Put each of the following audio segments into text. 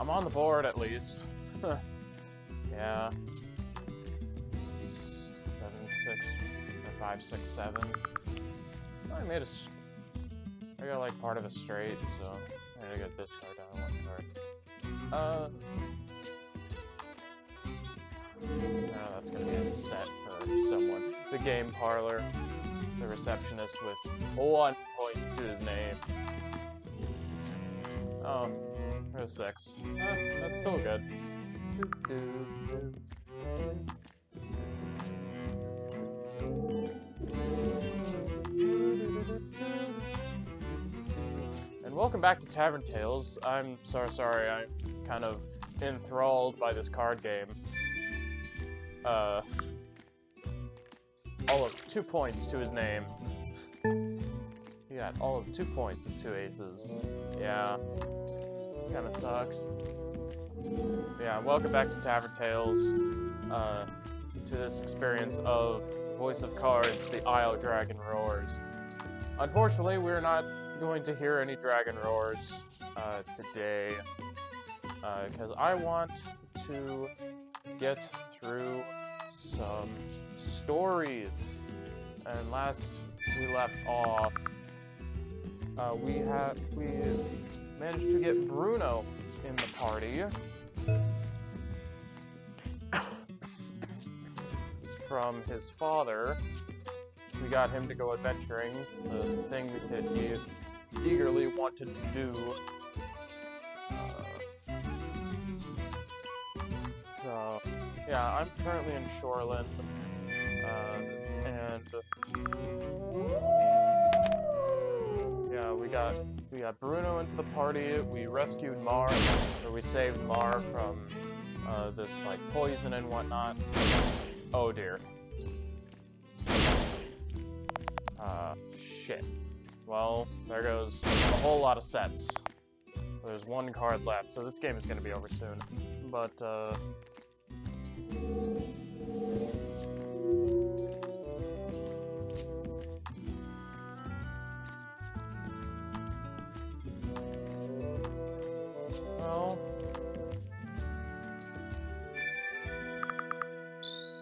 I'm on the board at least. Yeah. 7, 6, or 5, 6, 7. I made I got like part of a straight, so I gotta get this card down one card. No, that's gonna be a set for someone. The game parlor, the receptionist with 1 point to his name. Oh, there's 6. That's still good. And welcome back to Tavern Tales. I'm so sorry, I'm kind of enthralled by this card game. All of 2 points to his name. He got all of 2 points with 2 aces. Yeah. Kinda sucks. Yeah, welcome back to Tavern Tales. To this experience of Voice of Cards, the Isle Dragon Roars. Unfortunately, we're not going to hear any Dragon Roars today. Because I want to get through some stories. And last we left off, we managed to get Bruno in the party from his father. We got him to go adventuring, the thing that he eagerly wanted to do. So, yeah, I'm currently in Shoreland, and yeah, we got Bruno into the party. We rescued Mar, or we saved Mar from this like poison and whatnot. Oh dear. Shit. Well, there goes a whole lot of sets. There's 1 card left, so this game is gonna be over soon. But well,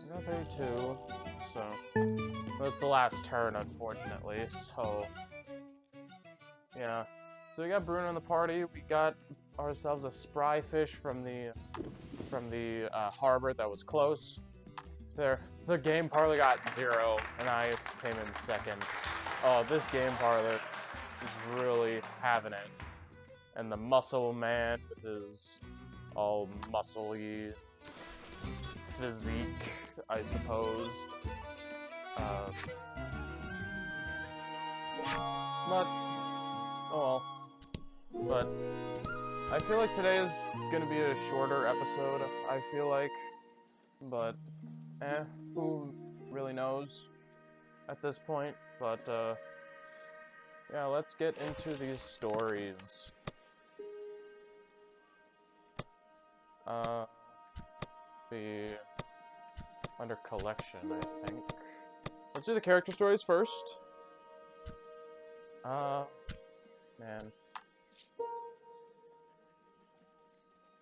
I got 32, so that's the last turn, unfortunately. So yeah, so we got Bruno in the party. We got ourselves a spry fish from the harbor that was close. There, the game parlor got 0, and I came in second. Oh, this game parlor is really having it. And the muscle man with his all muscly physique, I suppose. But oh well. But I feel like today is gonna be a shorter episode, I feel like. But, who really knows at this point? But, yeah, let's get into these stories. Be under collection, I think. Let's do the character stories first. Man.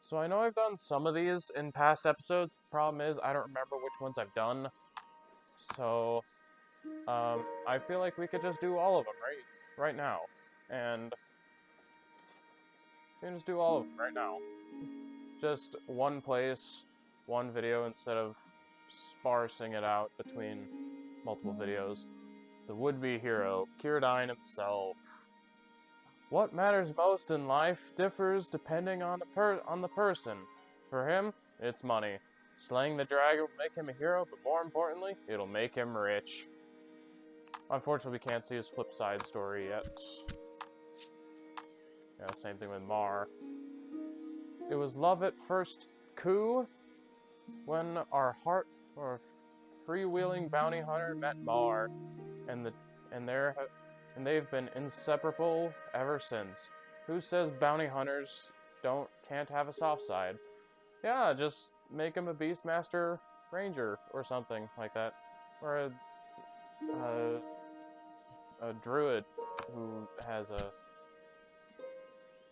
So I know I've done some of these in past episodes. The problem is I don't remember which ones I've done. So, I feel like we could just do all of them right now. And we can just do all of them right now. Just one place, one video instead of sparsing it out between multiple videos. The would-be hero, Kiradine himself. What matters most in life differs depending on the person. For him, it's money. Slaying the dragon will make him a hero, but more importantly, it'll make him rich. Unfortunately, we can't see his flip side story yet. Yeah, same thing with Mar. It was love at first coup when our heart or freewheeling bounty hunter met Mar, and they've been inseparable ever since. Who says bounty hunters can't have a soft side? Yeah, just make him a Beastmaster Ranger or something like that, or a druid who has a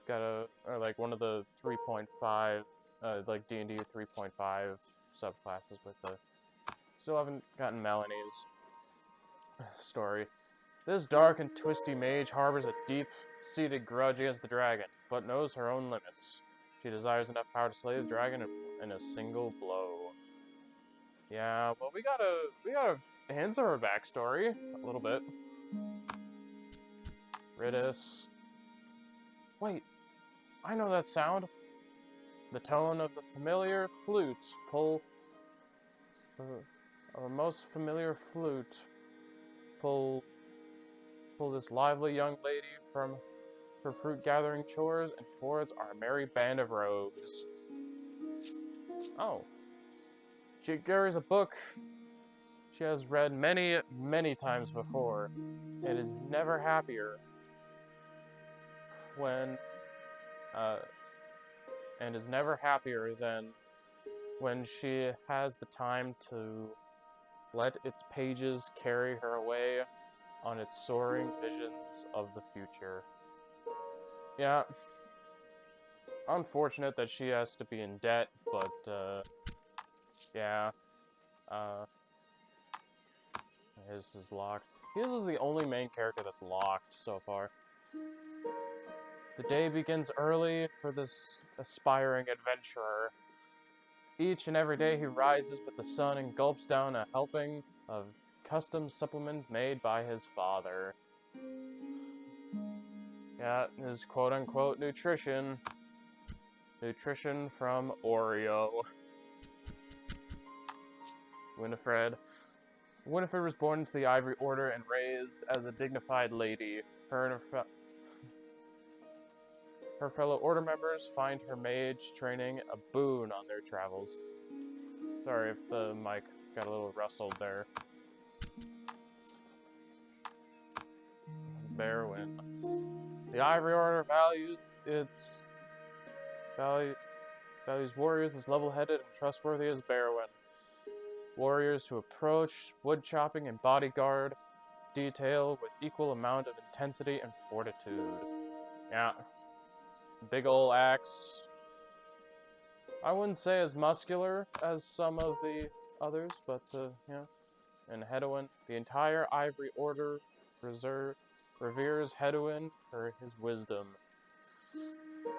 got or like one of the 3.5, like D&D 3.5 subclasses with the. Still haven't gotten Melanie's story. This dark and twisty mage harbors a deep-seated grudge against the dragon, but knows her own limits. She desires enough power to slay the dragon in a single blow. Yeah, well, we got hints of her backstory a little bit. Riddis. Wait, I know that sound. The tone of the familiar flute. Pull our most familiar flute. Pull this lively young lady from her fruit-gathering chores and towards our merry band of rogues. Oh. She carries a book she has read many, many times before, and is never happier than when she has the time to let its pages carry her away on its soaring visions of the future. Yeah. Unfortunate that she has to be in debt, but, yeah. His is locked. His is the only main character that's locked so far. The day begins early for this aspiring adventurer. Each and every day he rises with the sun and gulps down a helping of custom supplement made by his father. Yeah, his quote-unquote nutrition. Nutrition from Oreo. Winifred. Winifred was born into the Ivory Order and raised as a dignified lady. Her and her fellow Order members find her mage training a boon on their travels. Sorry if the mic got a little rustled there. Barwin. The Ivory Order values warriors as level-headed and trustworthy as Barwin. Warriors who approach wood chopping and bodyguard detail with equal amount of intensity and fortitude. Yeah. Big ol' axe. I wouldn't say as muscular as some of the others, but, yeah. And Hedwyn. The entire Ivory Order reveres Hedwyn for his wisdom.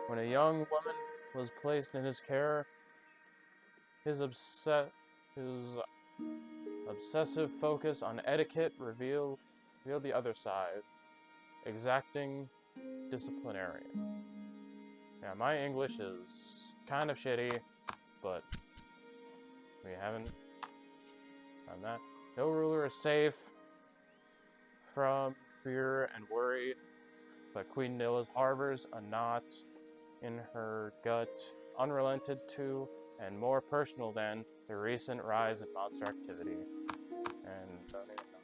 When a young woman was placed in his care, his obsessive focus on etiquette revealed the other side. Exacting disciplinarian. Yeah, my English is kind of shitty, but we haven't done that. No ruler is safe from fear and worry, but Queen Nilla's harbors a knot in her gut, unrelented to and more personal than the recent rise in monster activity. And don't even know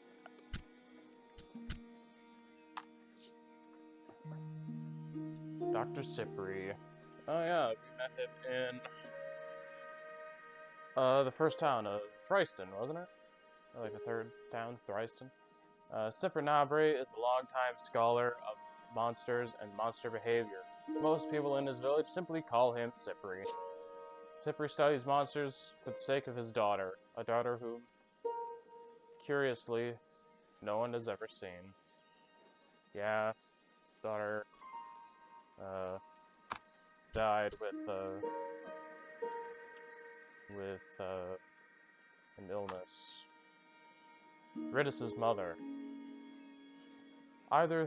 that. Dr. Cypri. Oh yeah, we met him in the first town of Thryston, wasn't it? Or like the third town, Thryston. Cypri Nabre is a longtime scholar of monsters and monster behavior. Most people in his village simply call him Cypri. Cypri studies monsters for the sake of his daughter, a daughter whom, curiously, no one has ever seen. Yeah, his daughter, died with an illness. Riddis' mother. Either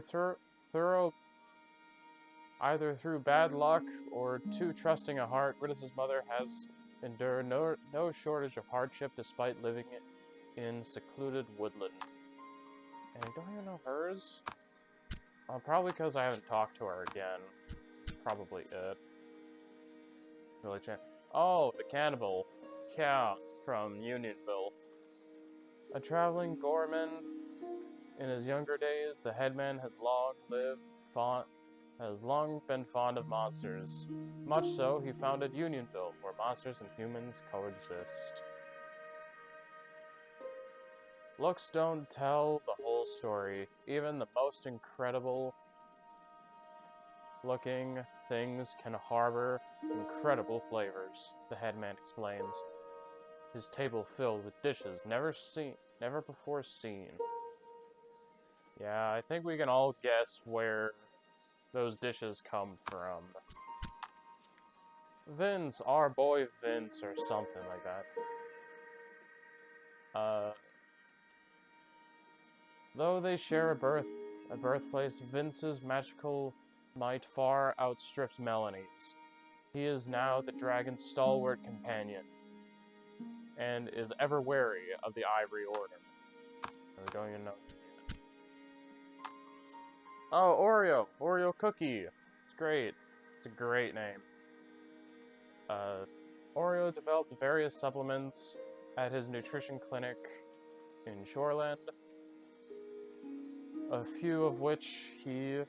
through bad luck or too trusting a heart, Riddis' mother has endured no shortage of hardship despite living in secluded woodland. And I don't even know hers. Probably because I haven't talked to her again. That's probably it. Really Oh, the Cannibal Cow from Unionville. A traveling gorman in his younger days, the headman has long been fond of monsters. Much so, he founded Unionville, where monsters and humans coexist. Looks don't tell the whole story. Even the most incredible looking things can harbor incredible flavors, the headman explains. His table filled with dishes never before seen. Yeah, I think we can all guess where those dishes come from. Vince, our boy Vince, or something like that. Though they share a birthplace, Vince's magical might far outstrips Melanie's. He is now the dragon's stalwart companion, and is ever wary of the Ivory Order. We don't even know. Oh, Oreo! Oreo Cookie! It's great. It's a great name. Oreo developed various supplements at his nutrition clinic in Shoreland, a few of which he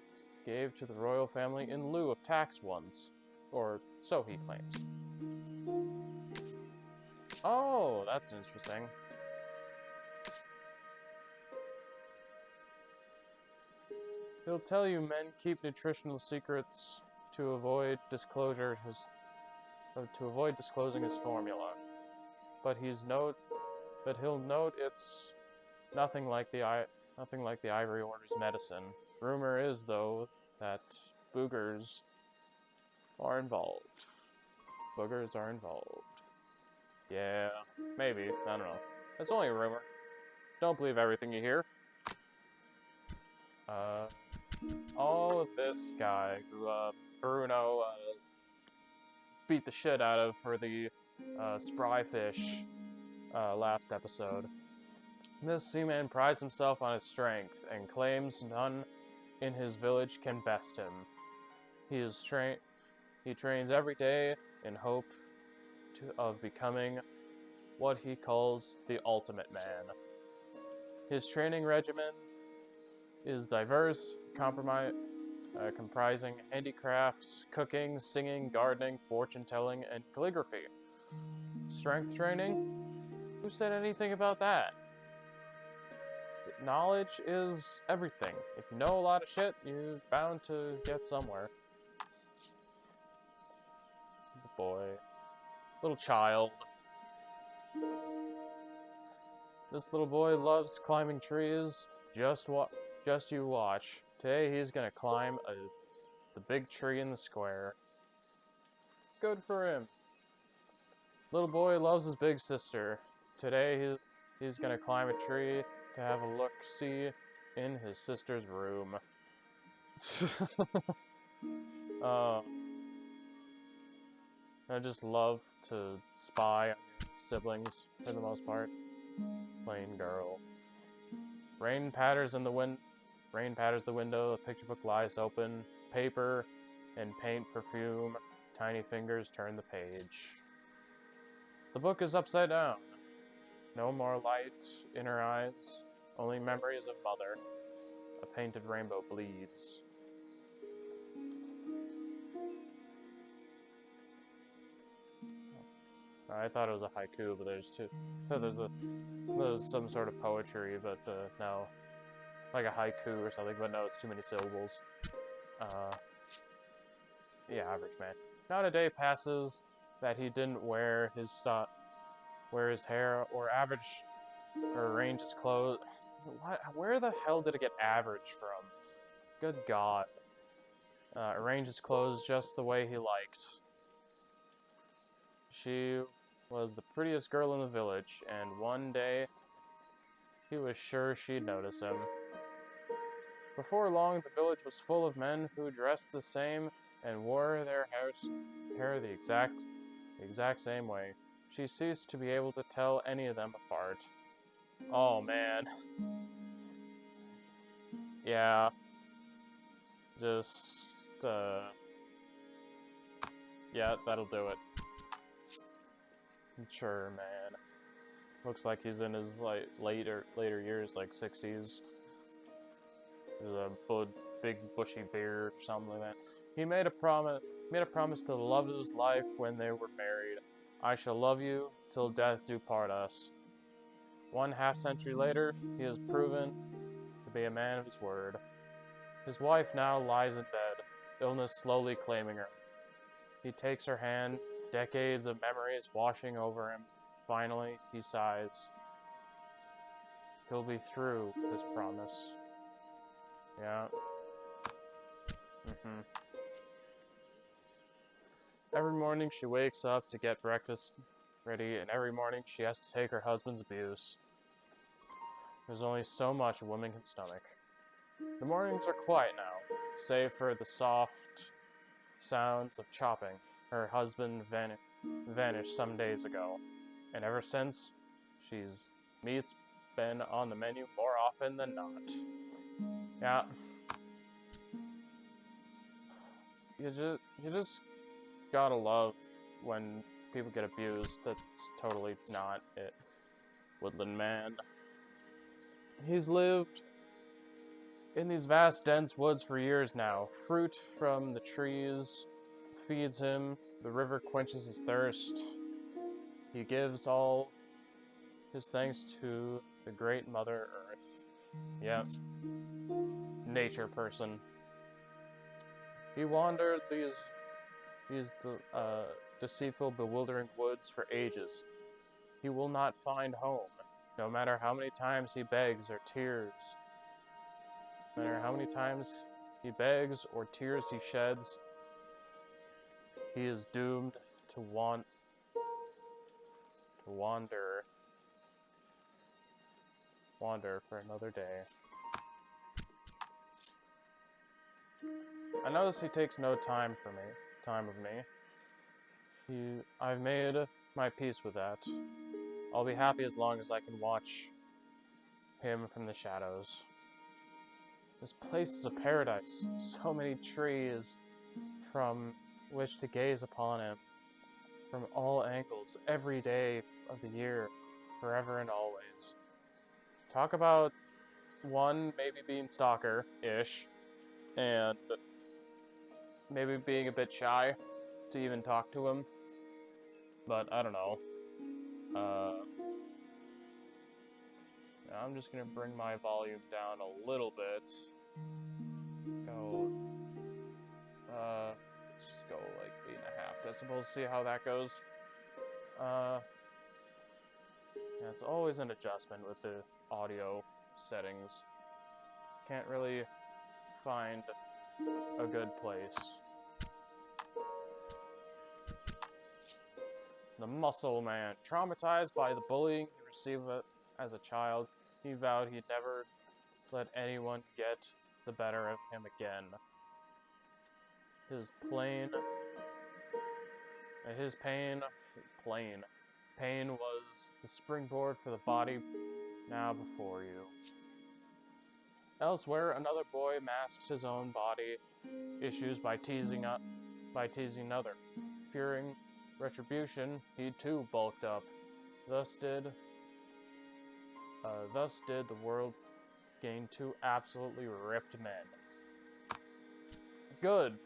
gave to the royal family in lieu of tax ones, or so he claims. Oh, that's interesting. He'll tell you men keep nutritional secrets to avoid disclosing his formula, but he'll note it's nothing like the Ivory Order's medicine. Rumor is, though, that boogers are involved. Boogers are involved. Yeah, maybe. I don't know. It's only a rumor. Don't believe everything you hear. All of this guy who, Bruno, beat the shit out of for the, spry fish, last episode. This seaman prides himself on his strength, and claims none in his village can best him. He trains every day in hope of becoming what he calls the ultimate man. His training regimen is diverse, comprising handicrafts, cooking, singing, gardening, fortune-telling, and calligraphy. Strength training? Who said anything about that? Knowledge is everything. If you know a lot of shit, you're bound to get somewhere. Little boy. Little child. This little boy loves climbing trees. Just you watch. Today he's gonna climb the big tree in the square. Good for him. Little boy loves his big sister. Today he's gonna climb a tree to have a look-see in his sister's room. I just love to spy on your siblings, for the most part. Plain girl. Rain patters the window, the picture book lies open, paper and paint perfume, tiny fingers turn the page. The book is upside down. No more light in her eyes, only memories of mother. A painted rainbow bleeds. I thought it was a haiku, but there's two. I thought there's some sort of poetry, but no. Like a haiku or something, but no, it's too many syllables. Yeah, average man. Not a day passes that he didn't wear his hair, or arrange his clothes. Where the hell did it get average from? Good God. Arrange his clothes just the way he liked. She was the prettiest girl in the village, and one day he was sure she'd notice him. Before long, the village was full of men who dressed the same and wore their hair the exact same way. She ceased to be able to tell any of them apart. Oh, man. Yeah. Just, yeah, that'll do it. Sure, man. Looks like he's in his, like, later years, like 60s. There's a big bushy beard or something like that. He made a promise to the love of his life when they were married. I shall love you till death do part us. 1/2 century later, he has proven to be a man of his word. His wife now lies in bed. illness slowly claiming her. He takes her hand, decades of memories washing over him. Finally, he sighs. He'll be through with his promise. Yeah. Every morning she wakes up to get breakfast ready, and every morning she has to take her husband's abuse. There's only so much a woman can stomach. The mornings are quiet now, save for the soft sounds of chopping. Her husband vanished some days ago, and ever since, meat's been on the menu more often than not. Yeah. You just gotta love when people get abused. That's totally not it. Woodland Man. He's lived in these vast, dense woods for years now. Fruit from the trees feeds him. The river quenches his thirst. He gives all his thanks to the great Mother Earth. Yep. Nature person. He wandered these deceitful, bewildering woods for ages. He will not find home, no matter how many times he begs or tears. No matter how many times he begs or tears he sheds, he is doomed to wander for another day. I notice he takes no time of me. I've made my peace with that. I'll be happy as long as I can watch him from the shadows. This place is a paradise. So many trees from which to gaze upon him from all angles, every day of the year, forever and always. Talk about one maybe being stalker-ish, and maybe being a bit shy to even talk to him. But I don't know. I'm just gonna bring my volume down a little bit. Let's just go like 8.5 decibels, see how that goes. Yeah, it's always an adjustment with the audio settings. Can't really find a good place. The Muscle Man. Traumatized by the bullying he received as a child, he vowed he'd never let anyone get the better of him again. His pain was the springboard for the body now before you. Elsewhere, another boy masked his own body issues by teasing another. Fearing retribution, he too bulked up. Thus did the world gain two absolutely ripped men. Good.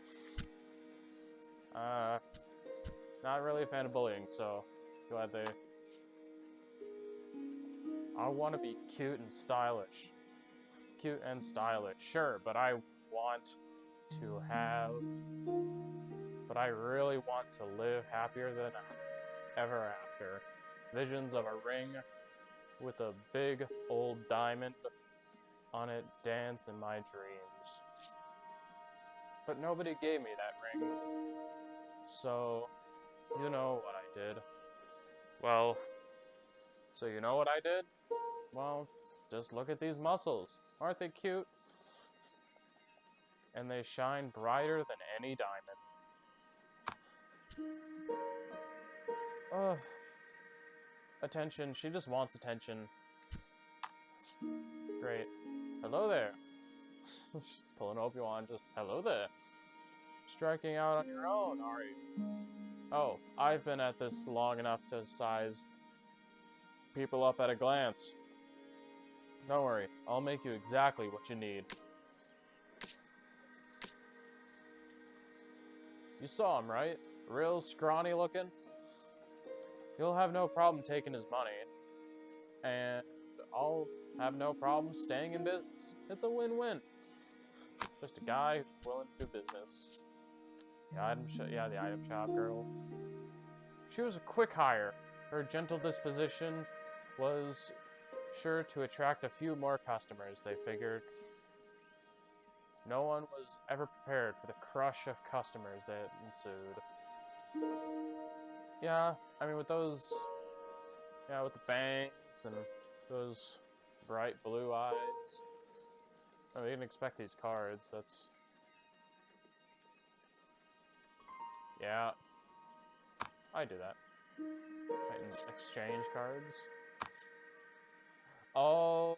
Not really a fan of bullying, so glad they... I want to be cute and stylish. Cute and stylish, sure, but I really want to live happier than ever after. Visions of a ring with a big old diamond on it dance in my dreams. But nobody gave me that ring. So, you know what I did. Well, so you know what I did? Well, just look at these muscles. Aren't they cute? And they shine brighter than any diamond. Ugh. Attention. She just wants attention. Great. Hello there. Just pulling Obi-Wan, just hello there. Striking out on your own, are you? Oh, I've been at this long enough to size people up at a glance. Don't worry, I'll make you exactly what you need. You saw him, right? Real scrawny looking? You'll have no problem taking his money. And I'll have no problem staying in business. It's a win-win. Just a guy who's willing to do business. The item shop girl. She was a quick hire. Her gentle disposition was sure to attract a few more customers, they figured. No one was ever prepared for the crush of customers that ensued. Yeah, I mean, with those... Yeah, with the bangs and those bright blue eyes. Oh, you didn't expect these cards, that's... Yeah. I do that. I can exchange cards. Oh.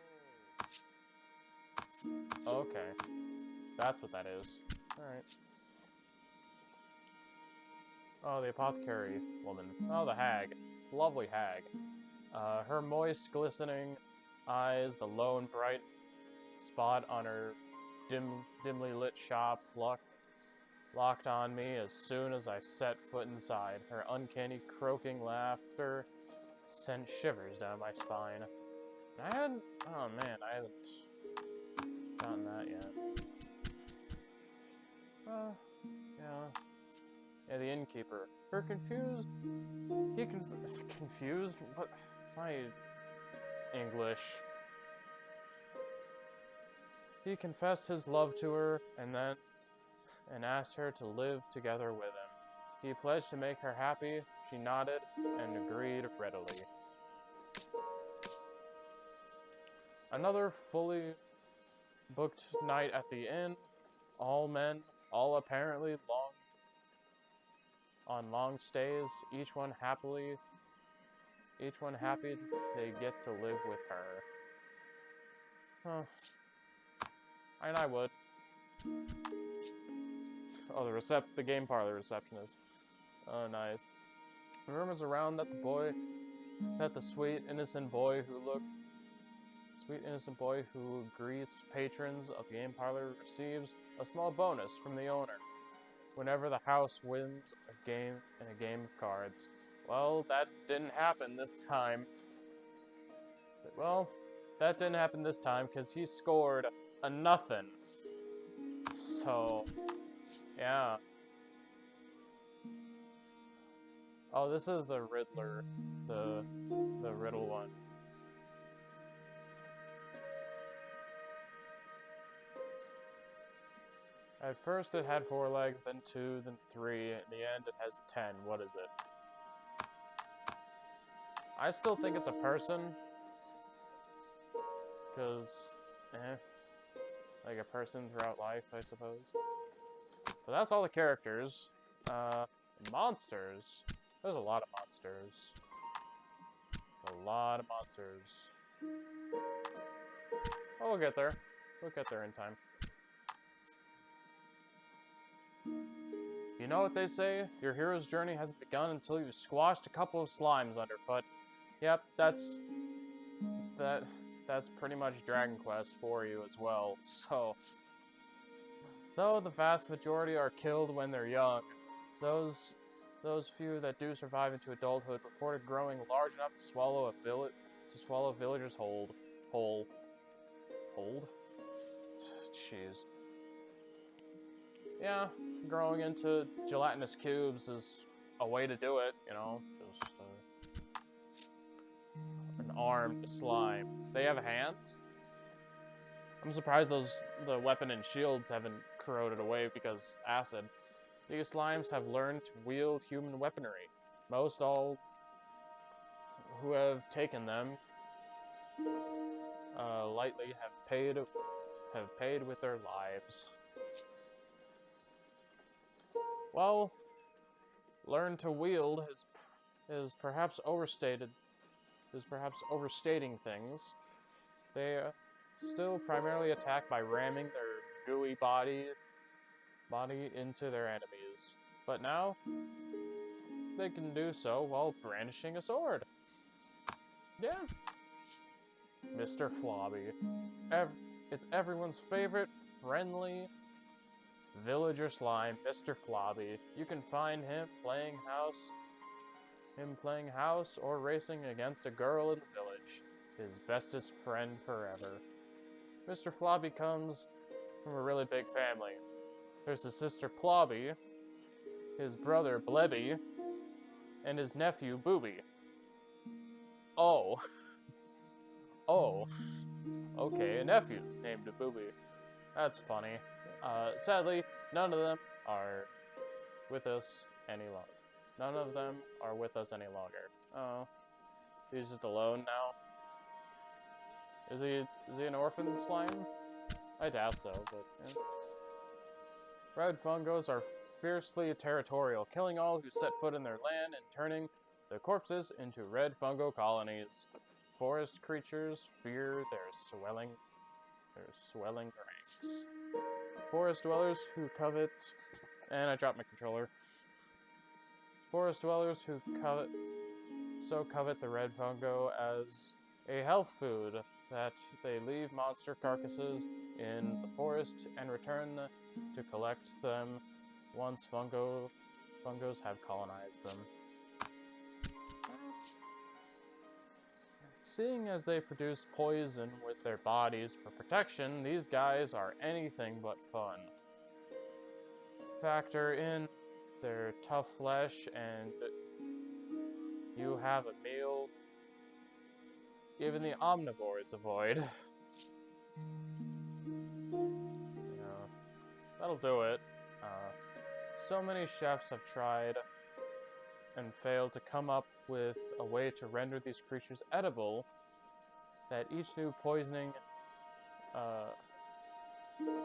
Okay. That's what that is. Alright. Oh, the Apothecary Woman. Oh, the hag. Lovely hag. Her moist, glistening eyes, the lone bright spot on her dimly lit shop locked on me as soon as I set foot inside. Her uncanny, croaking laughter sent shivers down my spine. I hadn't... Oh, man, I haven't gotten that yet. Yeah, the innkeeper. Her confused... confused? What? My English. He confessed his love to her, and asked her to live together with him. He pledged to make her happy. She nodded and agreed readily. Another fully booked night at the inn. All men, all apparently long stays, each one happy they get to live with her. Huh. And I would. Oh, the game parlor receptionist. Oh, nice. The rumors around that the sweet innocent boy who greets patrons of the game parlor receives a small bonus from the owner whenever the house wins a game in a game of cards. Well, that didn't happen this time. Well, that didn't happen this time because he scored a nothing. So, yeah. Oh, this is the Riddler, the riddle one. At first it had 4 legs, then 2, then 3. In the end it has 10. What is it? I still think it's a person. Because, like a person throughout life, I suppose. But that's all the characters. Monsters. There's a lot of monsters. A lot of monsters. Oh, we'll get there. We'll get there in time. You know what they say? Your hero's journey hasn't begun until you've squashed a couple of slimes underfoot. Yep, that's pretty much Dragon Quest for you as well. So, though the vast majority are killed when they're young, those few that do survive into adulthood reported growing large enough to swallow villagers whole. Jeez. Yeah, growing into gelatinous cubes is a way to do it, you know, just an armed slime. They have hands? I'm surprised the weapon and shields haven't corroded away because acid. These slimes have learned to wield human weaponry. Most all who have taken them lightly have paid with their lives. Well, learn to wield is perhaps overstating things. They still primarily attack by ramming their gooey body into their enemies. But now, they can do so while brandishing a sword. Yeah. Mr. Floppy. It's everyone's favorite, friendly villager slime, Mr. Floppy. You can find him playing house or racing against a girl in the village. His bestest friend forever. Mr. Floppy comes from a really big family. There's his sister Plobby, his brother Blebby, and his nephew Booby. Oh. Oh. Okay, a nephew named Booby. That's funny. Sadly, none of them are with us any longer. None of them are with us any longer. Oh. He's just alone now? Is he an orphan slime? I doubt so, but yeah. Red fungos are fiercely territorial, killing all who set foot in their land and turning their corpses into red fungo colonies. Forest creatures fear their swelling ranks. Forest dwellers who covet, and I dropped my controller. Forest dwellers who covet the red fungo as a health food that they leave monster carcasses in the forest and return to collect them once fungos have colonized them. Seeing as they produce poison with their bodies for protection, these guys are anything but fun. Factor in their tough flesh and you have a meal even the omnivores avoid. That'll do it. So many chefs have tried and failed to come up with a way to render these creatures edible that each new poisoning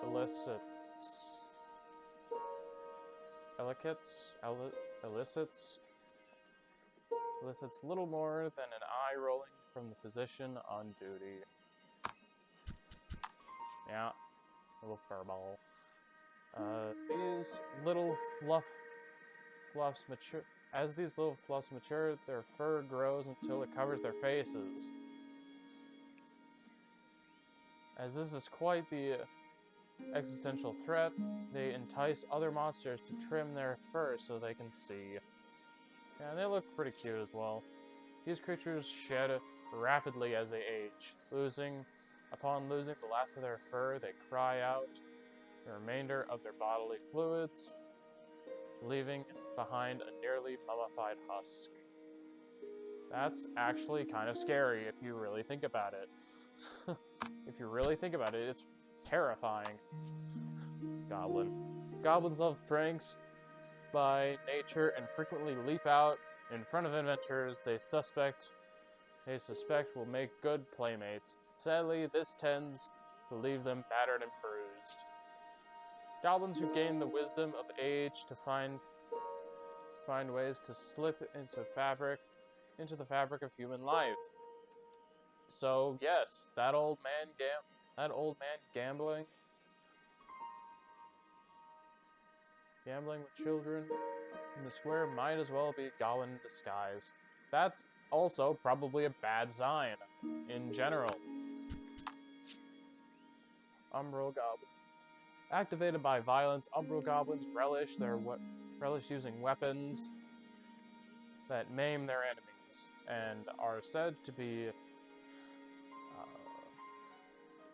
elicits little more than an eye rolling from the physician on duty. Yeah, little furball. These little fluffs mature. As these little fluffs mature, their fur grows until it covers their faces. As this is quite the existential threat, they entice other monsters to trim their fur so they can see. Yeah, they look pretty cute as well. These creatures shed rapidly as they age. Upon losing the last of their fur, they cry out the remainder of their bodily fluids, leaving behind a nearly mummified husk. That's actually kind of scary if you really think about it. If you really think about it, it's terrifying. Goblins love pranks by nature and frequently leap out in front of adventurers they suspect will make good playmates. Sadly, this tends to leave them battered and bruised. Goblins who gain the wisdom of age to find ways to slip into the fabric of human life. So yes, that old man gambling with children in the square might as well be a goblin in disguise. That's also probably a bad sign in general. Umbral Goblins. Activated by violence, Umbral Goblins relish using weapons that maim their enemies, and are said to be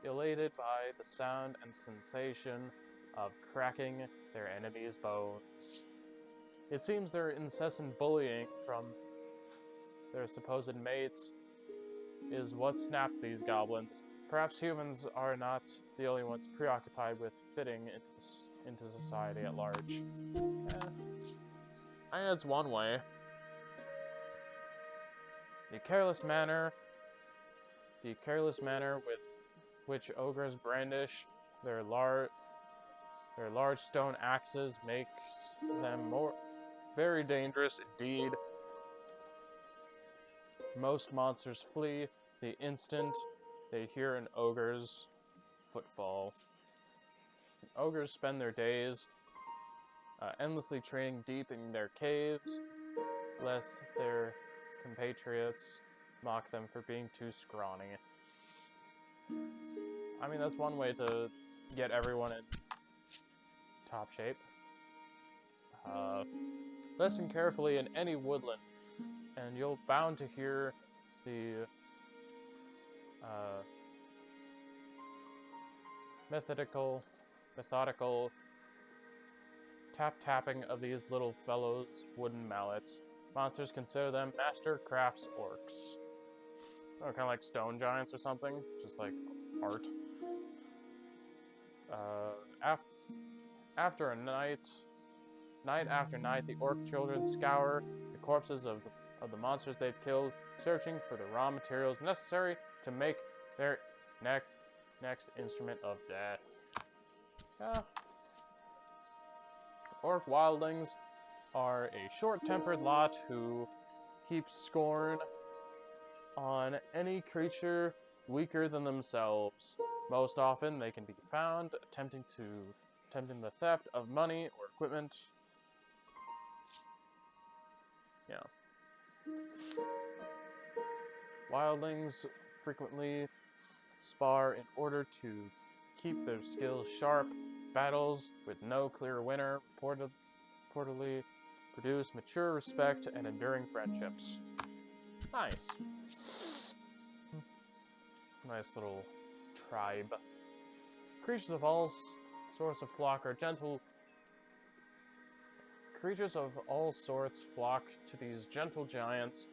elated by the sound and sensation of cracking their enemies' bones. It seems their incessant bullying from their supposed mates is what snapped these goblins. Perhaps humans are not the only ones preoccupied with fitting into society at large. I think that's one way. The careless manner with which ogres brandish their large stone axes makes them very dangerous indeed. Most monsters flee the instant they hear an ogre's footfall. Ogres spend their days endlessly training deep in their caves, lest their compatriots mock them for being too scrawny. I mean, that's one way to get everyone in top shape. Listen carefully in any woodland, and you'll bound to hear the methodical methodical tap-tapping of these little fellows' wooden mallets. Monsters consider them master crafts orcs. Oh, kind of like stone giants or something, just like art. After a night after night, the orc children scour the corpses of the monsters they've killed, searching for the raw materials necessary to make their next instrument of death. Orc wildlings are a short-tempered lot who heap scorn on any creature weaker than themselves. Most often, they can be found attempting the theft of money or equipment. Yeah. Wildlings frequently spar in order to keep their skills sharp. Battles with no clear winner reportedly produce mature respect and enduring friendships. Nice. Nice little tribe. Creatures of all sorts flock to these gentle giants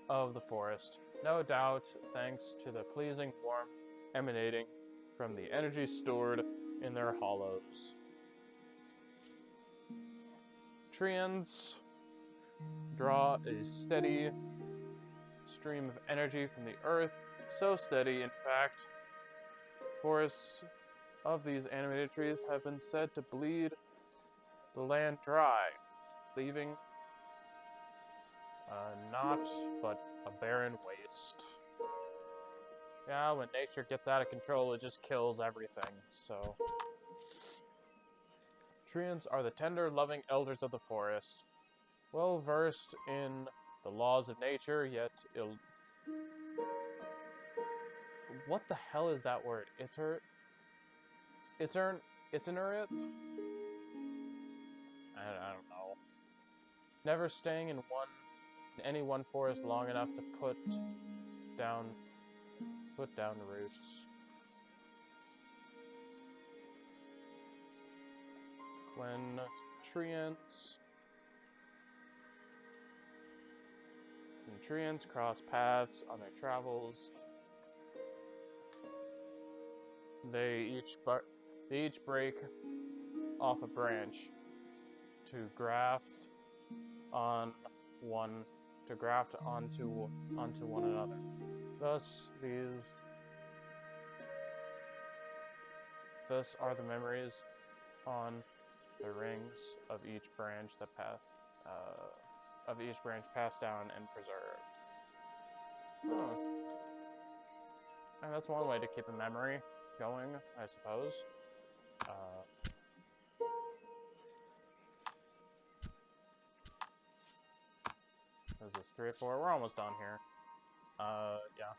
of the forest, no doubt thanks to the pleasing warmth emanating from the energy stored in their hollows. Treants draw a steady stream of energy from the earth, so steady, in fact, forests of these animated trees have been said to bleed the land dry, leaving naught but a barren waste. Yeah, when nature gets out of control, it just kills everything, so... Treants are the tender, loving elders of the forest, well versed in the laws of nature, yet what the hell is that word? Itinerant? I don't know. Never staying in any one forest long enough to put down roots. When treants cross paths on their travels, they each break off a branch to graft onto one another. Thus are the memories on the rings of each branch passed down and preserved. Oh. And that's one way to keep a memory going, I suppose. What is this, 3 or 4? We're almost done here. Yeah.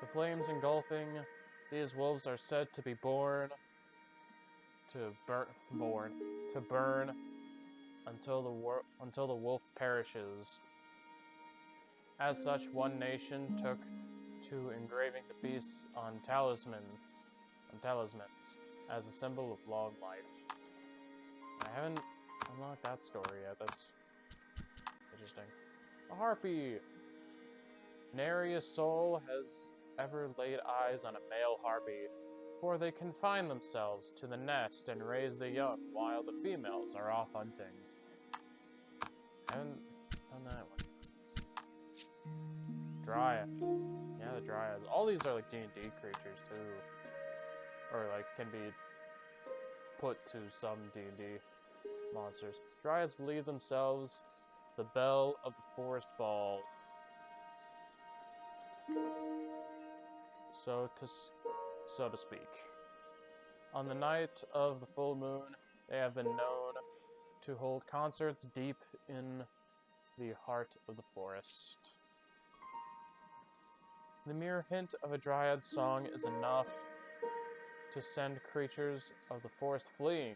The flames engulfing these wolves are said to be born to burn until the wolf perishes. As such, one nation took to engraving the beasts on talismans as a symbol of long life. I haven't unlocked that story yet. That's interesting. A harpy. Nary a soul has ever laid eyes on a male harpy, for they confine themselves to the nest and raise the young while the females are off hunting. I haven't done that one. Dryad. Yeah, the Dryads. All these are like D&D creatures too. Or like can be put to some D&D monsters. Dryads believe themselves the belle of the forest ball. So to speak. On the night of the full moon, they have been known to hold concerts deep in the heart of the forest. The mere hint of a Dryad's song is enough to send creatures of the forest fleeing.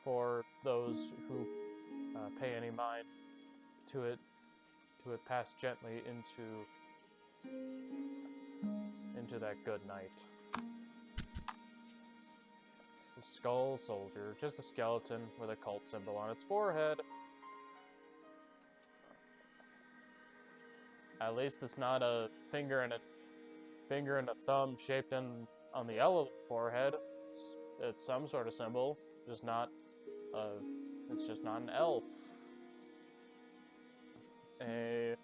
For those who pay any mind to it pass gently into that good night. skull soldier, just a skeleton with a cult symbol on its forehead. At least it's not a finger and a thumb shaped on the L of the forehead. It's some sort of symbol, just not it's just not an L. A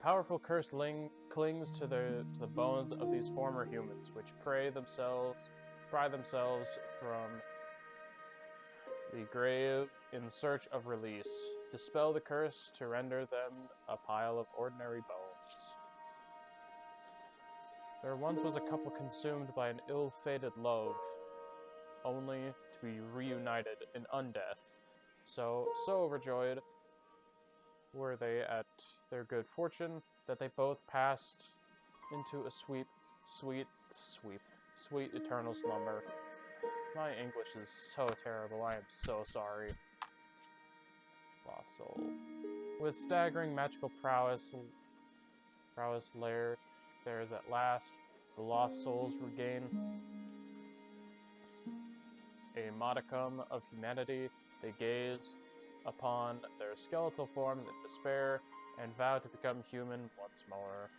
powerful curse clings to the bones of these former humans, which pry themselves from the grave in search of release. Dispel the curse to render them a pile of ordinary bones. There once was a couple consumed by an ill-fated love, only to be reunited in undeath. So overjoyed were they at their good fortune that they both passed into a sweet eternal slumber. My English is so terrible, I am so sorry. Lost soul. With staggering magical prowess there is at last, the lost souls regain a modicum of humanity. They gaze upon their skeletal forms in despair and vow to become human once more.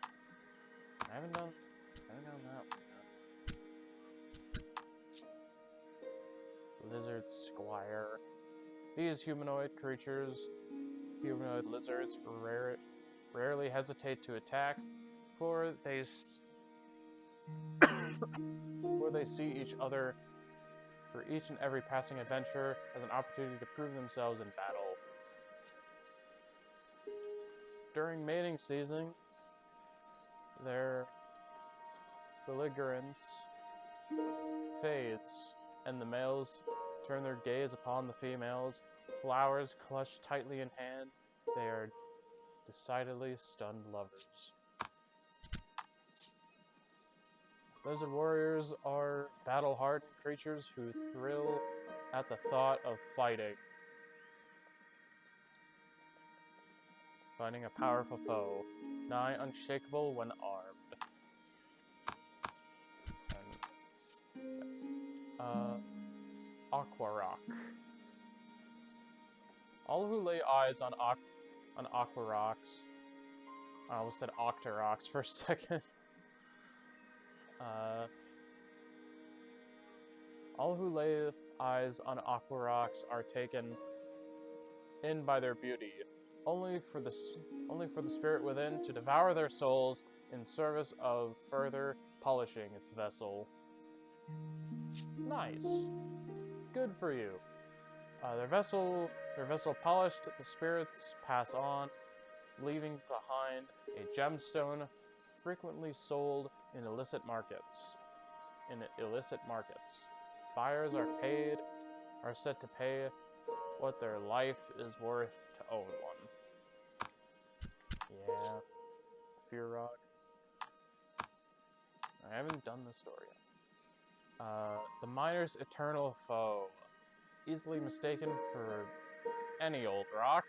I haven't done that one yet. Lizard Squire. These humanoid lizards rarely hesitate to attack, for they see each other for each and every passing adventure as an opportunity to prove themselves in battle. During mating season, their belligerence fades, and the males turn their gaze upon the females. Flowers clutched tightly in hand, they are decidedly stunned lovers. Lizard warriors are battle-hardened creatures who thrill at the thought of fighting a powerful foe, nigh unshakable when armed. And, Aquarock. All who lay eyes on Aquarocks. I almost said Octoroks for a second. All who lay eyes on Aquarocks are taken in by their beauty, only for the spirit within to devour their souls in service of further polishing its vessel. Nice. Good for you. Their vessel polished, the spirits pass on, leaving behind a gemstone frequently sold in illicit markets. Buyers are said to pay what their life is worth to own one. Yeah. Fear Rock. I haven't done this story yet. The miner's eternal foe. Easily mistaken for any old rock.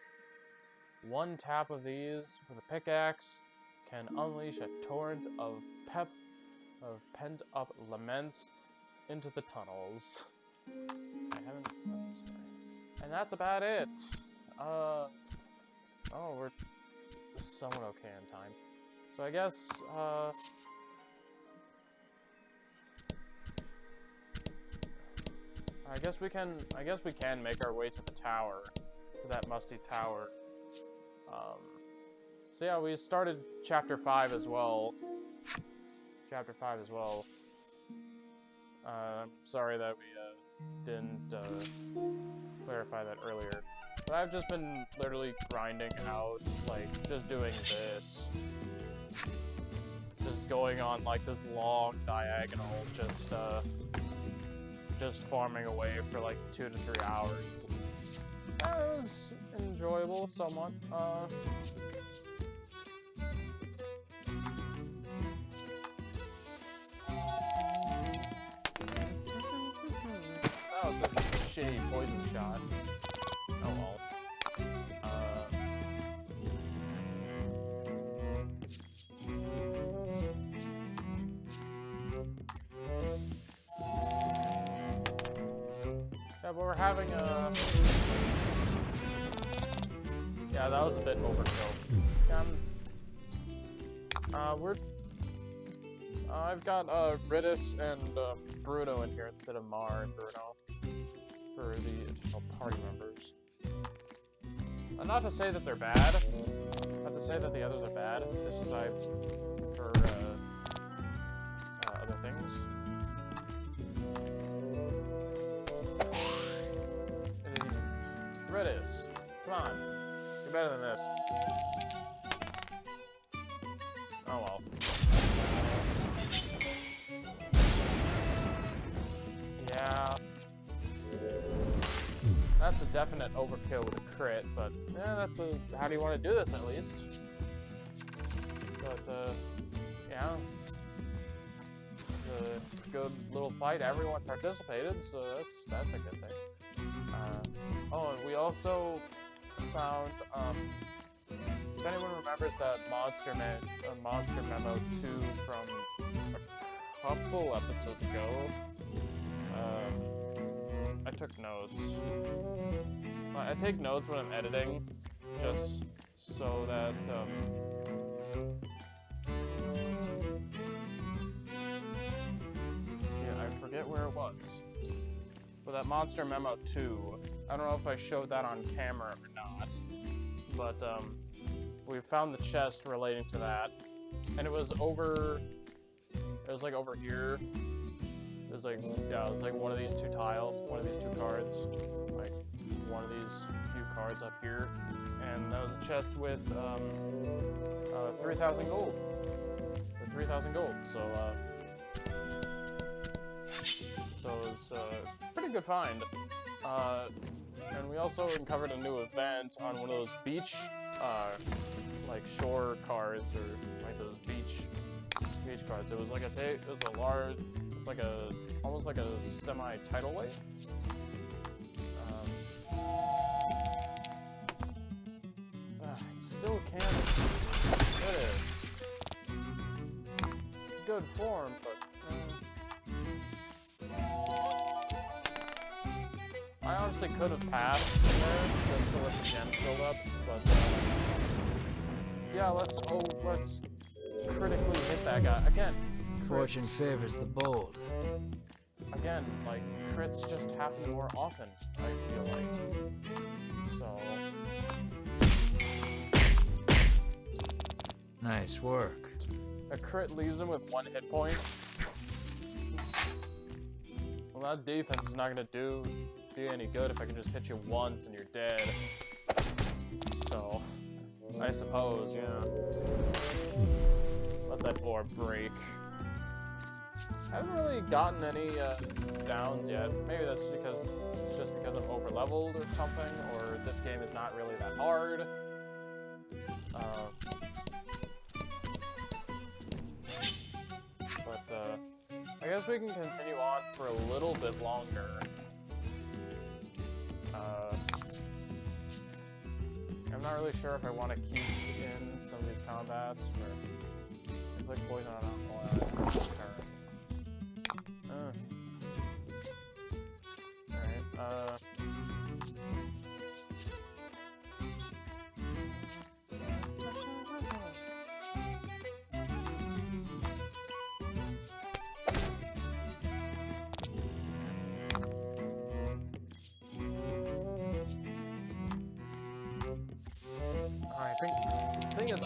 One tap of these with a pickaxe can unleash a torrent of pent-up laments into the tunnels. I haven't done this story. And that's about it. Oh, we're somewhat okay on time. So I guess, I guess we can make our way to the tower, to that Musty Tower. So yeah, we started Chapter 5 as well. I'm sorry that we didn't clarify that earlier. But I've just been literally grinding out, like, just doing this. Just going on, like, this long diagonal, just farming away for, like, 2 to 3 hours. That was enjoyable, somewhat. That was a shitty poison shot. Oh well. we're having a... Yeah, that was a bit overkill. I've got Riddis and Bruno in here instead of Mar and Bruno for the additional party members. Not to say that they're bad, not to say that the others are bad, it's just I prefer other things. Riddis, come on, you're better than this. Oh well. Yeah. That's a definite overkill with a crit, but yeah, that's a... How do you want to do this, at least? But, yeah. It's a good little fight. Everyone participated, so that's a good thing. Oh, and we also found, if anyone remembers that Monster Memo 2 from a couple episodes ago, I took notes. I take notes when I'm editing, just so that, yeah, I forget where it was. But that Monster Memo 2, I don't know if I showed that on camera or not, but, we found the chest relating to that, and it was like over here. It was like, yeah, it was like one of these two cards, like one of these few cards up here, and that was a chest with 3,000 gold. With 3,000 gold, so it was a pretty good find. And we also uncovered a new event on one of those beach, like shore cards or like those beach cards. It was like almost like a semi-tidal wave. Still can't. It is good form, but I honestly could have passed there just to let the gems build up, but yeah, let's critically hit that guy again. Fortune favors the bold. Again, like, crits just happen more often, I feel like. So... Nice work. A crit leaves him with 1 hit point. Well, that defense is not gonna do you any good if I can just hit you once and you're dead. So, I suppose, yeah. Let that orb break. I haven't really gotten any downs yet. Maybe that's just because I'm over leveled or something, or this game is not really that hard. But I guess we can continue on for a little bit longer. I'm not really sure if I want to keep in some of these combats, or inflict poison on alcohol turn. Alright,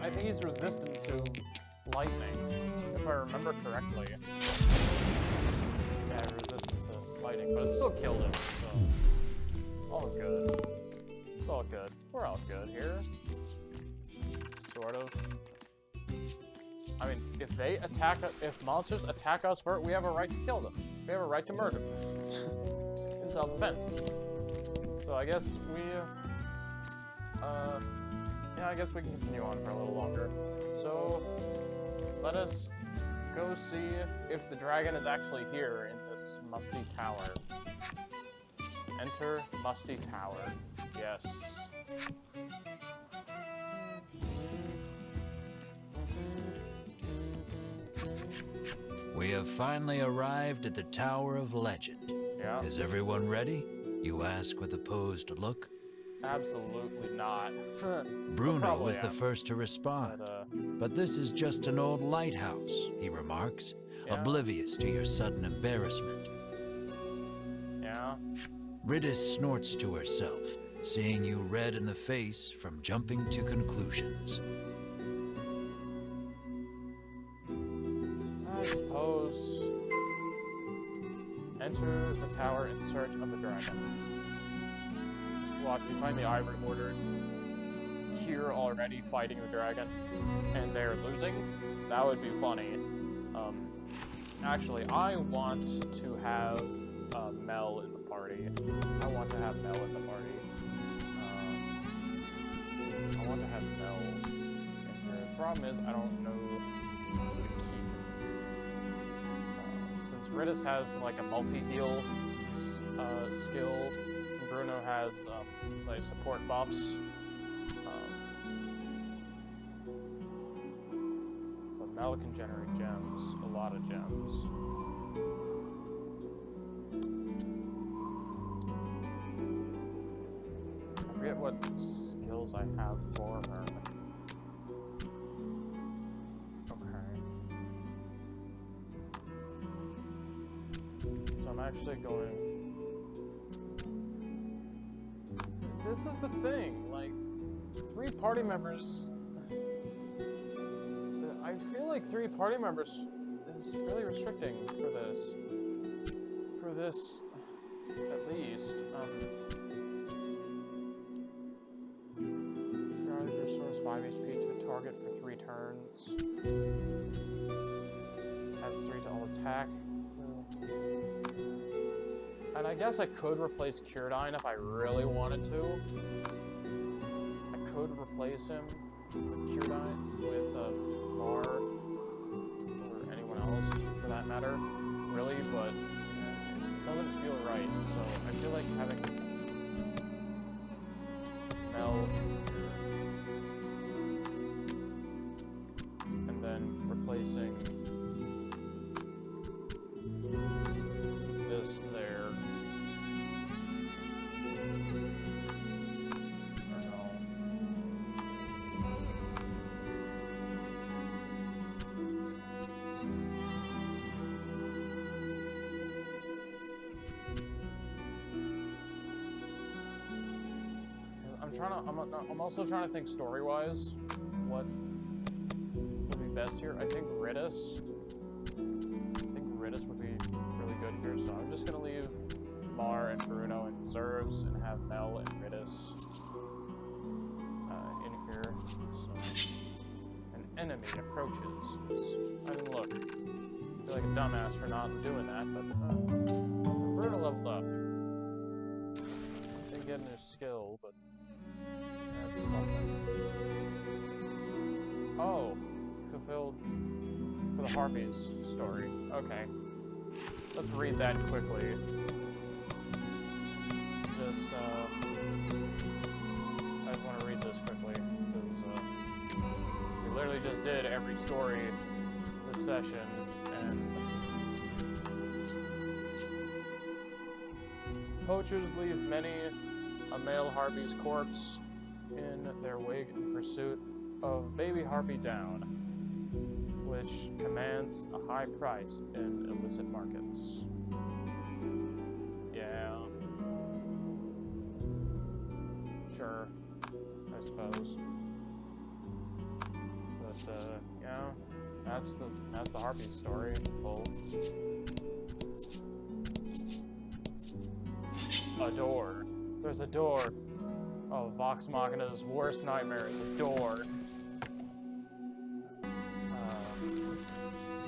I think he's resistant to lightning, if I remember correctly. Yeah, resistant to lightning, but it still killed him, so all good. It's all good. We're all good here. Sort of. I mean, if monsters attack us first, we have a right to kill them. We have a right to murder them. In self-defense. So I guess yeah, I guess we can continue on for a little longer. So, let us go see if the dragon is actually here in this Musty Tower. Enter Musty Tower. Yes. We have finally arrived at the Tower of Legend. Yeah. Is everyone ready? You ask with a posed look. Absolutely not. Bruno Probably was the am. first to respond. But, But this is just an old lighthouse, he remarks, yeah. oblivious to your sudden embarrassment. Yeah. Riddis snorts to herself, seeing you red in the face from jumping to conclusions. I suppose. Enter the tower in search of the dragon. Watch, we find the Ivory Order here already fighting the dragon, and they're losing. That would be funny. Actually, I want to have Mel in the party. I want to have Mel in the party. I want to have Mel in here. The problem is, I don't know who to keep. Since Riddis has like a multi-heal skill, Bruno has like support buffs. But Mel can generate gems, a lot of gems. I forget what skills I have for her. Okay. So I'm actually going... This is the thing, like, 3 party members... I feel like 3 party members is really restricting for this. For this, at least. Restores 5 HP to a target for 3 turns. Has 3 to all attack. And I guess I could replace Curedine if I really wanted to. I could replace him with Curedine, with Mar, or anyone else for that matter, really, but it doesn't feel right, so I feel like having Mel and then replacing this there. I don't know. I'm also trying to think story-wise, what would be best here. I think Riddis would be really good here, so I'm just gonna leave Mar and Bruno in reserves and have Mel and Riddis in here. So an enemy approaches. I mean, look, I feel like a dumbass for not doing that, but Bruno leveled up. I didn't get a new skill, but that's something. Oh, fulfilled for the Harpies story. Okay. Let's read that quickly. Just, I just want to read this quickly, because, we literally just did every story this session, and poachers leave many a male harpy's corpse in their wake in pursuit of baby harpy down, which commands a high price in illicit markets. Yeah. Sure, I suppose. But, yeah, that's the harpy story in full. A door. There's a door. Oh, Vox Machina's worst nightmare is a door.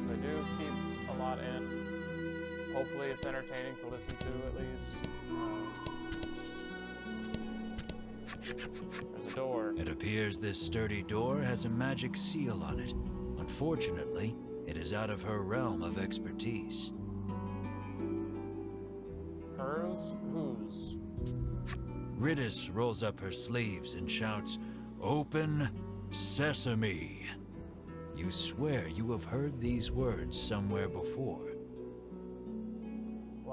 They do keep a lot in. Hopefully it's entertaining to listen to, at least. There's a door. It appears this sturdy door has a magic seal on it. Unfortunately, it is out of her realm of expertise. Hers? Whose? Riddis rolls up her sleeves and shouts, "Open sesame." You swear you have heard these words somewhere before.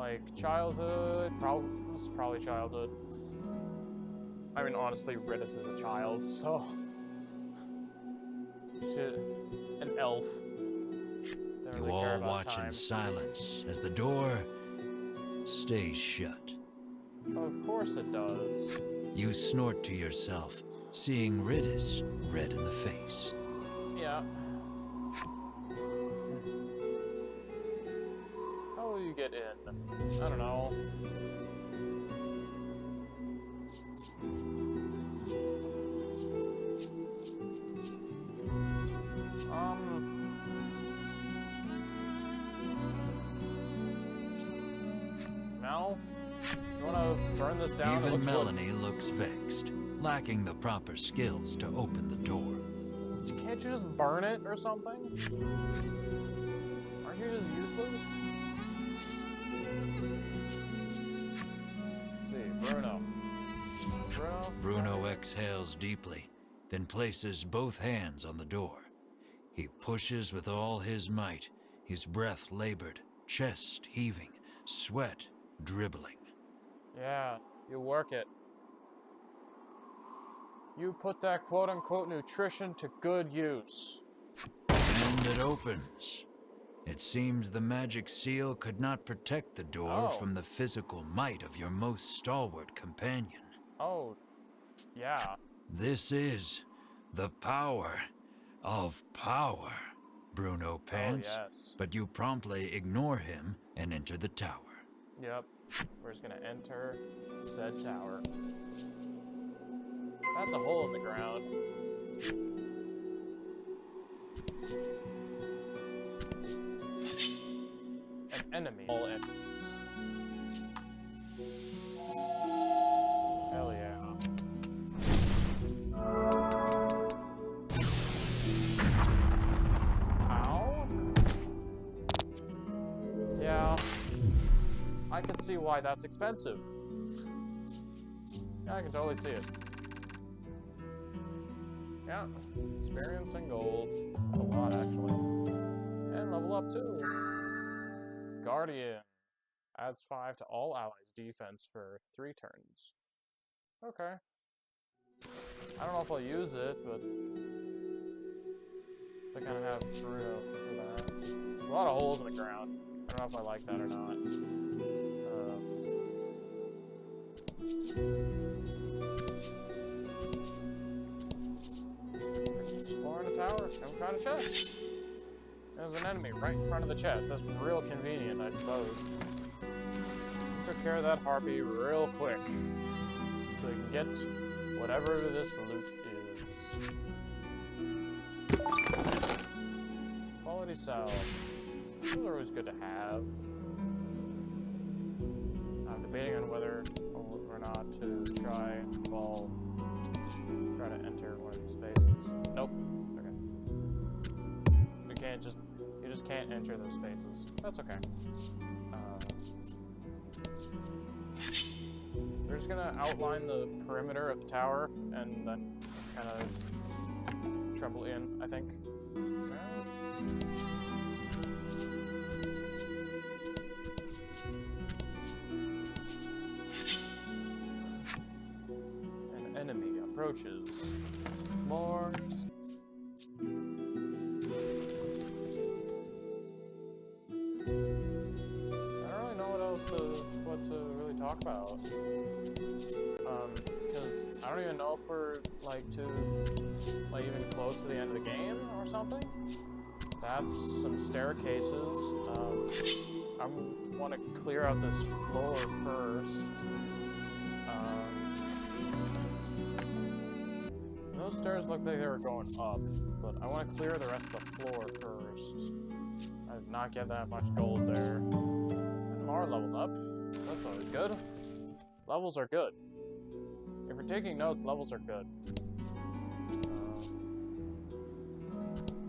like childhood, probably childhood. I mean, honestly, Riddler is a child, so shit, an elf. Don't You really care all about watch time. in silence as the door stays shut. Oh, of course it does. You snort to yourself, seeing Riddler red in the face. Yeah. How will you get in? I don't know. Mel? You wanna burn this down? It Even looks Melanie looks vexed, lacking the proper skills to open the door. Can't you just burn it or something? Aren't you just useless? Let's see, Bruno. Bruno exhales deeply, then places both hands on the door. He pushes with all his might, his breath labored, chest heaving, sweat dribbling. Yeah, you work it. You put that quote-unquote nutrition to good use. And it opens. It seems the magic seal could not protect the door from the physical might of your most stalwart companion. Oh, yeah. This is the power of power, Bruno pants. Oh, yes. But you promptly ignore him and enter the tower. Yep. We're just gonna enter said tower. That's a hole in the ground. An enemy. All enemies. Hell yeah. Ow? Yeah. I can see why that's expensive. Yeah, I can totally see it. Yeah, experience and gold. That's a lot, actually. And level up, too. Guardian. Adds 5 to all allies' defense for 3 turns. Okay. I don't know if I'll use it, but... I kind of have Bruno for that. A lot of holes in the ground. I don't know if I like that or not. Explore in a tower. Haven't found a chest. There's an enemy right in front of the chest. That's real convenient, I suppose. Took care of that harpy real quick. So we can get whatever this loot is. Quality salve. Those are always good to have. I'm debating on whether or not to try to enter one of these spaces. Nope. Okay. You just can't enter those spaces. That's okay. We're just gonna outline the perimeter of the tower and then kind of tremble in, I think. An enemy approaches. More. What to really talk about, because I don't even know if we're even close to the end of the game or something. That's some staircases. I want to clear out this floor first. Those stairs look like they were going up, but I want to clear the rest of the floor first. I did not get that much gold there. And Mar leveled up. That's always good. Levels are good. If you're taking notes, levels are good.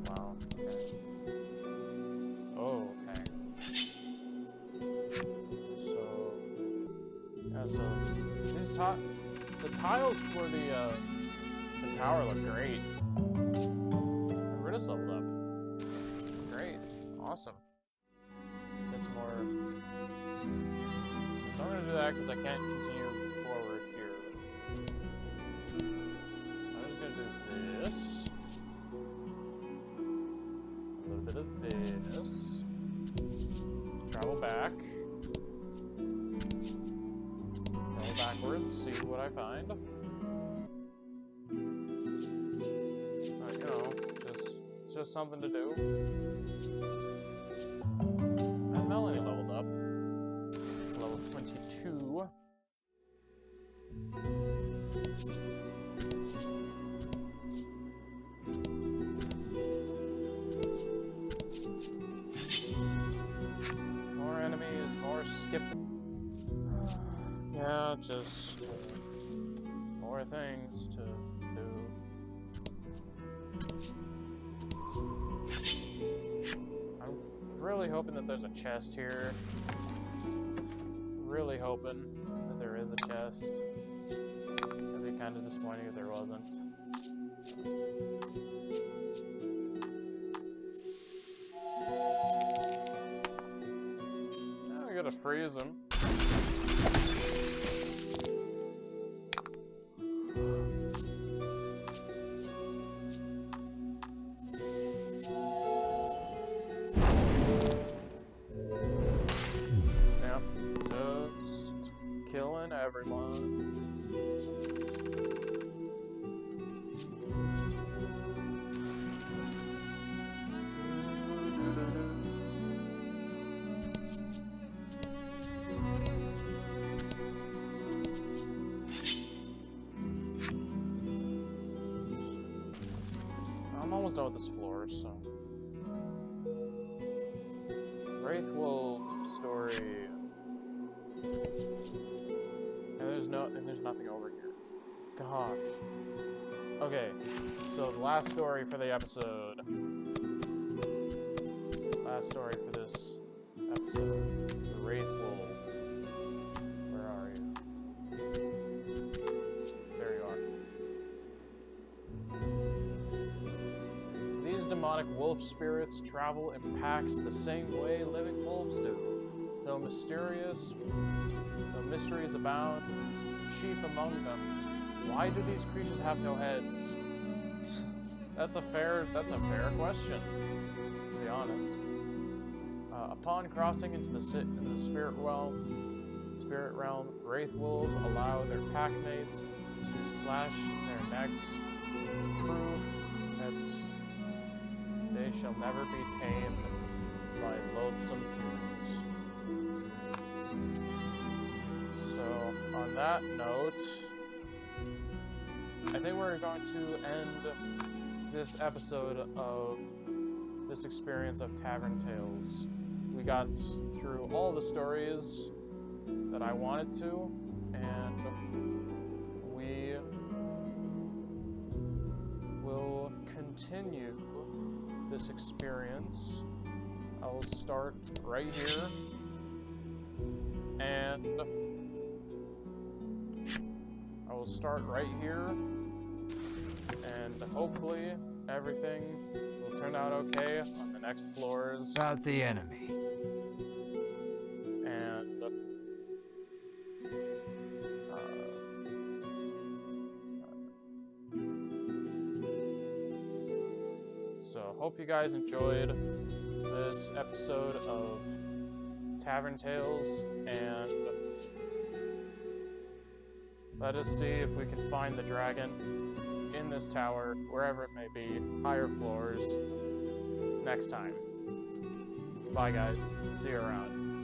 Wow. Okay. Oh, okay. So these the tiles for the tower look great. Riddler leveled up. Great. Awesome. Get some more do that because I can't continue forward here. I'm just gonna do this. A little bit of this. Travel back. Travel backwards, see what I find. You know, it's just something to do. And Melanie leveled up. It's level 22. More enemies, more skipping. Yeah, just more things to do. I'm really hoping that there's a chest here. Really hoping that there is a chest. It'd be kind of disappointing if there wasn't. Now I gotta freeze him. Killing everyone. I'm almost done with this floor, so. Wraith Wolf story. And there's nothing over here. Gosh. Okay, so the last story for the episode. Last story for this episode. The Wraith Wolf. Where are you? There you are. These demonic wolf spirits travel in packs the same way living wolves do. Though mysteries abound, chief among them, why do these creatures have no heads? That's a fair question, to be honest. Upon crossing into the spirit realm, wraith wolves allow their pack mates to slash their necks, proof that they shall never be tamed by loathsome humans. So, on that note, I think we're going to end this episode of this experience of Tavern Tales. We got through all the stories that I wanted to, and we will continue this experience. I will start right here, and hopefully everything will turn out okay on the next floors. About the enemy. And so hope you guys enjoyed this episode of Tavern Tales, and let us see if we can find the dragon in this tower, wherever it may be, higher floors, next time. Bye guys, see you around.